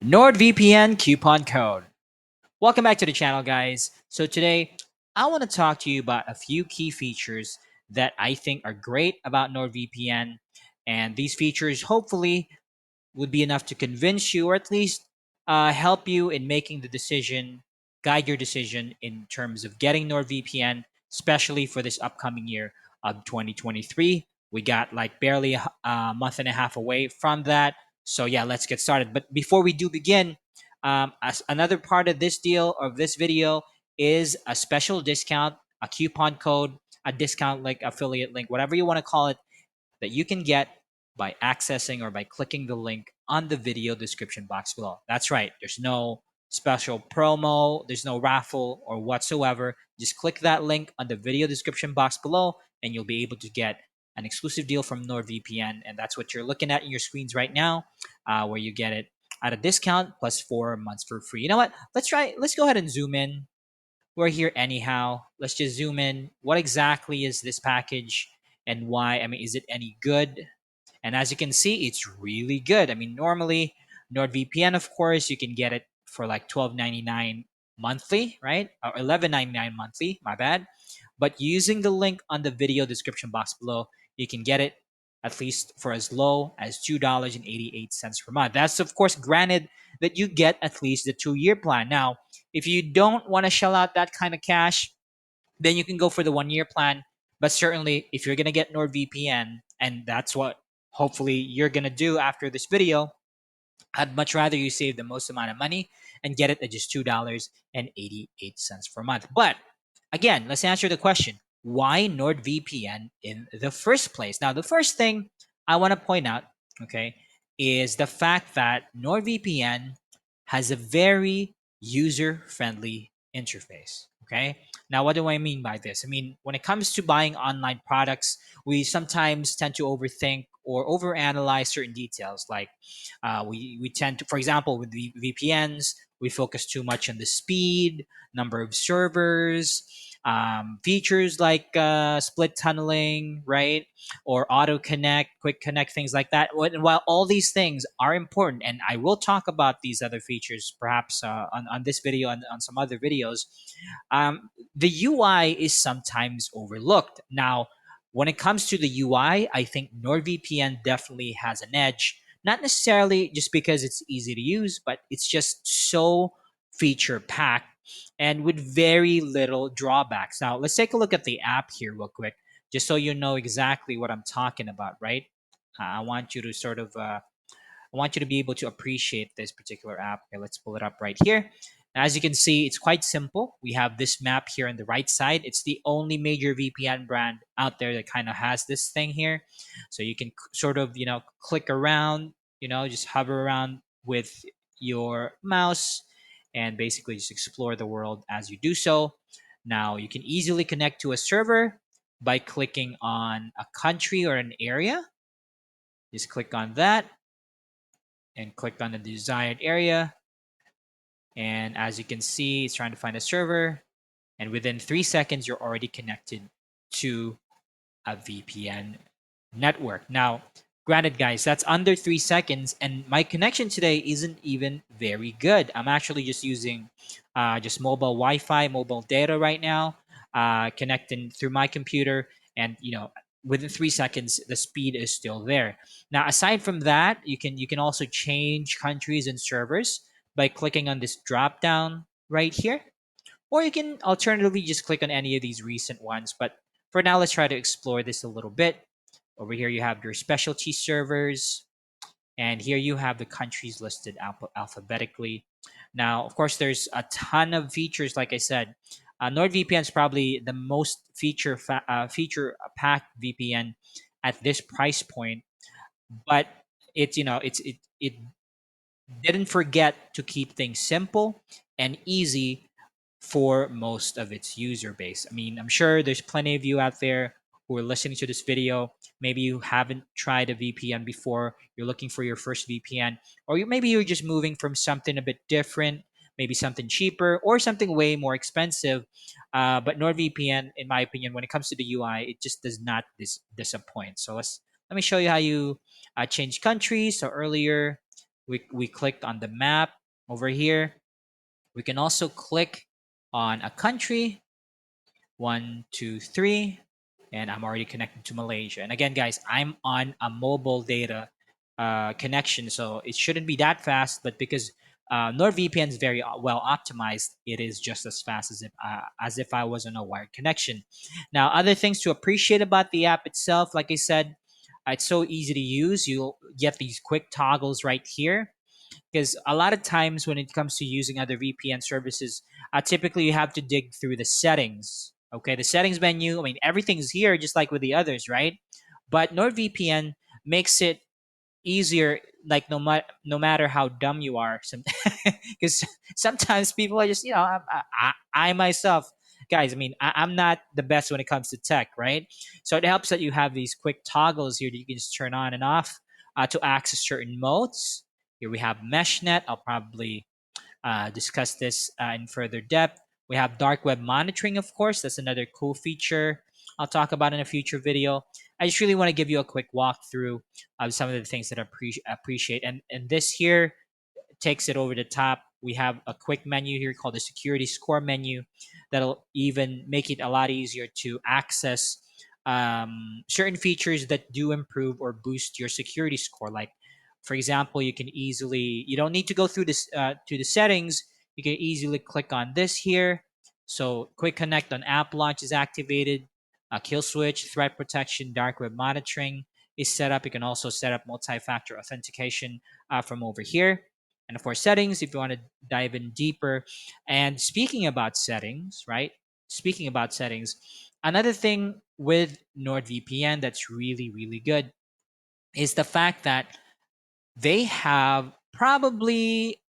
NordVPN coupon code. Welcome back to the channel, guys. So today, I want to talk to you about a few key features that I think are great about NordVPN, and these features hopefully would be enough to convince you, or at least help you in making the decision, guide your decision in terms of getting NordVPN, especially for this upcoming year of 2023. We got like barely a month and a half away from that. So yeah, let's get started. But before we do begin, as another part of this deal of this video is a special discount, a coupon code, a discount like affiliate link, whatever you want to call it, that you can get by accessing or by clicking the link on the video description box below. That's right. There's no special promo, there's no raffle or whatsoever. Just click that link on the video description box below and you'll be able to get an exclusive deal from NordVPN. And that's what you're looking at in your screens right now, where you get it at a discount plus 4 months for free. You know what? Let's go ahead and zoom in. We're here anyhow. Let's just zoom in. What exactly is this package and why? I mean, is it any good? And as you can see, it's really good. I mean, normally NordVPN, of course, you can get it for like 12.99 monthly, right? Or 11.99 monthly, my bad. But using the link on the video description box below, you can get it at least for as low as $2.88 per month. That's of course granted that you get at least the 2 year plan. Now, if you don't want to shell out that kind of cash, then you can go for the 1 year plan. But certainly, if you're gonna get NordVPN, and that's what hopefully you're gonna do after this video, I'd much rather you save the most amount of money and get it at just $2.88 per month. But again, let's answer the question: why NordVPN in the first place? Now, the first thing I want to point out, okay, is the fact that NordVPN has a very user-friendly interface. Okay. Now, what do I mean by this? I mean, when it comes to buying online products, we sometimes tend to overthink or overanalyze certain details. Like we tend to, for example, with VPNs, we focus too much on the speed, number of servers, features like split tunneling, right? Or auto connect, quick connect, things like that. While all these things are important, and I will talk about these other features perhaps on this video and on some other videos, the UI is sometimes overlooked. Now, when it comes to the UI, I think NordVPN definitely has an edge. Not necessarily just because it's easy to use, but it's just so feature packed and with very little drawbacks. Now, let's take a look at the app here, real quick, just so you know exactly what I'm talking about, right? I want you to I want you to be able to appreciate this particular app. Okay, let's pull it up right here. As you can see, it's quite simple. We have this map here on the right side. It's the only major VPN brand out there that kind of has this thing here. So you can sort of, click around, just hover around with your mouse and basically just explore the world as you do so. Now, you can easily connect to a server by clicking on a country or an area. Just click on that and click on the desired area. And as you can see, it's trying to find a server. And within 3 seconds, you're already connected to a VPN network. Now, granted, guys, that's under 3 seconds. And my connection today isn't even very good. I'm actually just using just mobile Wi-Fi, mobile data right now, connecting through my computer. And, within 3 seconds, the speed is still there. Now, aside from that, you can also change countries and servers by clicking on this drop down right here, or you can alternatively just click on any of these recent ones. But for now, let's try to explore this a little bit. Over here, you have your specialty servers, and here you have the countries listed alphabetically. Now, of course, there's a ton of features. Like I said, NordVPN is probably the most feature packed VPN at this price point, but it didn't forget to keep things simple and easy for most of its user base. I mean, I'm sure there's plenty of you out there who are listening to this video. Maybe you haven't tried a VPN before. You're looking for your first VPN, or maybe you're just moving from something a bit different, maybe something cheaper or something way more expensive. But NordVPN, in my opinion, when it comes to the UI, it just does not disappoint. So let me show you how you change countries. So earlier, We clicked on the map over here. We can also click on a country, one, two, three, and I'm already connected to Malaysia. And again, guys, I'm on a mobile data connection, so it shouldn't be that fast. But because NordVPN is very well optimized, it is just as fast as if I was on a wired connection. Now, other things to appreciate about the app itself, like I said, it's so easy to use. You'll get these quick toggles right here because a lot of times when it comes to using other VPN services, typically you have to dig through the settings. Okay, the settings menu. I mean, everything's here just like with the others, right? But NordVPN makes it easier. Like no matter how dumb you are, because sometimes people are just I myself, guys. I mean, I'm not the best when it comes to tech, right? So it helps that you have these quick toggles here that you can just turn on and off to access certain modes. Here we have MeshNet. I'll probably discuss this in further depth. We have dark web monitoring, of course. That's another cool feature I'll talk about in a future video. I just really want to give you a quick walkthrough of some of the things that I appreciate. And this here takes it over the top. We have a quick menu here called the security score menu that'll even make it a lot easier to access certain features that do improve or boost your security score. Like, for example, you don't need to go through this to the settings. You can easily click on this here. So, quick connect on app launch is activated. Kill switch, threat protection, dark web monitoring is set up. You can also set up multi-factor authentication from over here, and of course settings if you want to dive in deeper. And speaking about settings, right, speaking about settings, another thing with NordVPN that's really really good is the fact that they have probably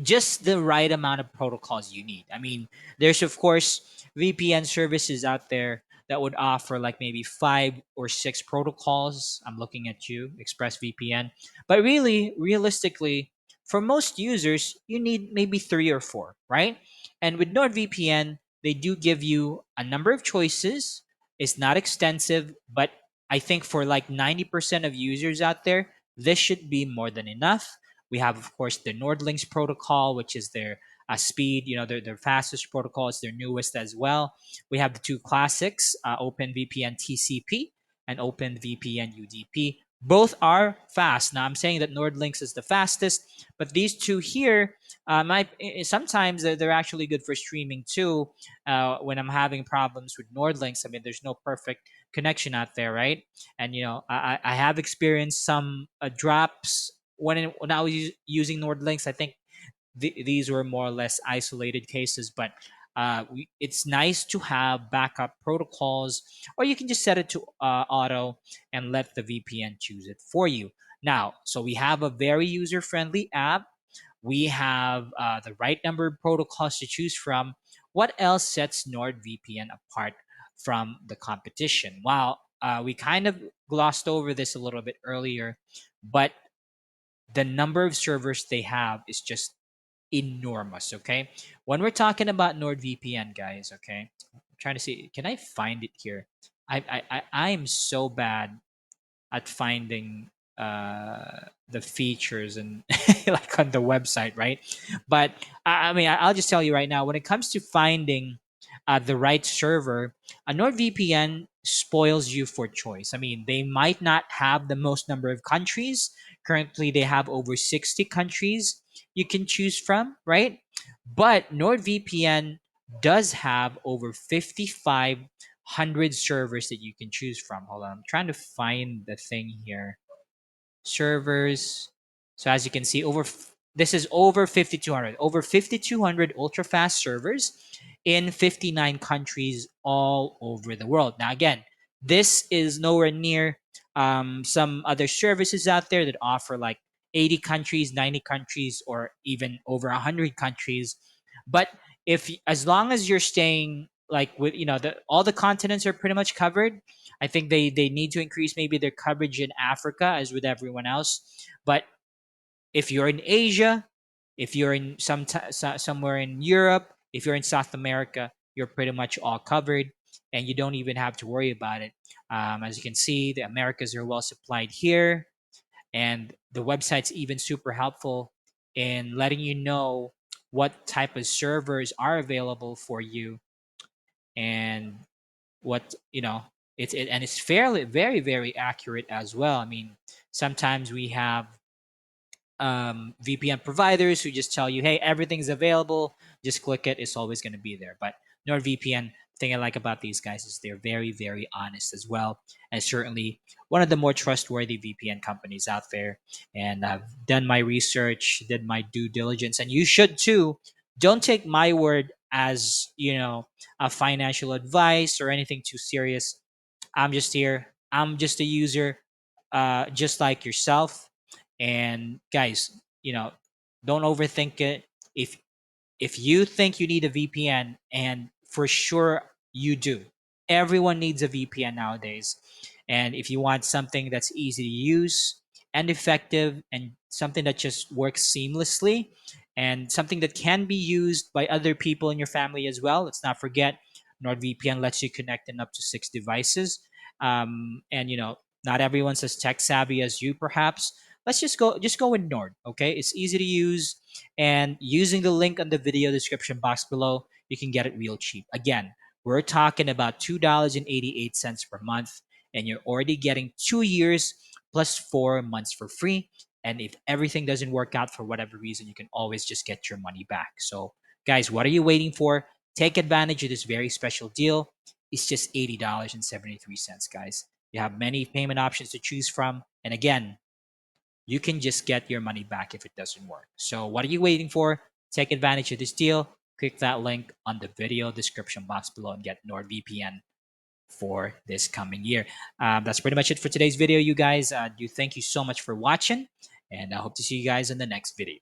just the right amount of protocols you need. I mean, there's of course VPN services out there that would offer like maybe five or six protocols. I'm looking at you, ExpressVPN. But really, realistically, for most users, you need maybe three or four, right? And with NordVPN, they do give you a number of choices. It's not extensive, but I think for like 90% of users out there, this should be more than enough. We have, of course, the NordLynx protocol, which is their speed, their fastest protocol. It's their newest as well. We have the two classics, OpenVPN TCP and OpenVPN UDP. Both are fast. Now, I'm saying that NordLynx is the fastest, but these two here, sometimes they're actually good for streaming too. When I'm having problems with NordLynx, I mean, there's no perfect connection out there, right? And I have experienced some drops when I was using NordLynx. I think these were more or less isolated cases, but it's nice to have backup protocols, or you can just set it to auto and let the VPN choose it for you. Now, so we have a very user friendly app. We have the right number of protocols to choose from. What else sets NordVPN apart from the competition? Well, we kind of glossed over this a little bit earlier, but the number of servers they have is just enormous. Okay, when we're talking about NordVPN, guys, okay, I'm trying to see, can I find it here? I'm so bad at finding the features and like on the website, right? But I mean, I'll just tell you right now, when it comes to finding the right server, a NordVPN spoils you for choice. I mean, they might not have the most number of countries. Currently, they have over 60 countries you can choose from, right? But NordVPN does have over 5,500 servers that you can choose from. Hold on, I'm trying to find the thing here. Servers. So as you can see, this is over 5,200, over 5,200 ultra fast servers in 59 countries all over the world. Now, again, this is nowhere near some other services out there that offer like 80 countries, 90 countries, or even over 100 countries. But if as long as you're staying like with all the continents are pretty much covered. I think they need to increase maybe their coverage in Africa as with everyone else. But if you're in Asia, if you're in somewhere in Europe, if you're in South America, you're pretty much all covered, and you don't even have to worry about it. As you can see, the Americas are well supplied here, And the website's even super helpful in letting you know what type of servers are available for you, and what and it's fairly very very accurate as well. I mean, sometimes we have VPN providers who just tell you, hey, everything's available, just click it, it's always going to be there. But NordVPN, thing I like about these guys is they're very, very honest as well, and certainly one of the more trustworthy VPN companies out there. And I've done my research, did my due diligence, and you should too. Don't take my word as a financial advice or anything too serious. I'm just here. I'm just a user, just like yourself. And guys, don't overthink it. If you think you need a VPN, and for sure you do, everyone needs a VPN nowadays. And if you want something that's easy to use and effective, and something that just works seamlessly, and something that can be used by other people in your family as well, let's not forget NordVPN lets you connect in up to 6 devices. And not everyone's as tech savvy as you, perhaps. Let's just go with Nord. Okay, it's easy to use, and using the link on the video description box below, you can get it real cheap. Again, we're talking about $2.88 per month, and you're already getting 2 years plus 4 months for free. And if everything doesn't work out for whatever reason, you can always just get your money back. So, guys, what are you waiting for? Take advantage of this very special deal. It's just $80.73, guys. You have many payment options to choose from. And again, you can just get your money back if it doesn't work. So, what are you waiting for? Take advantage of this deal. Click that link on the video description box below and get NordVPN for this coming year. That's pretty much it for today's video, you guys. Do thank you so much for watching, and I hope to see you guys in the next video.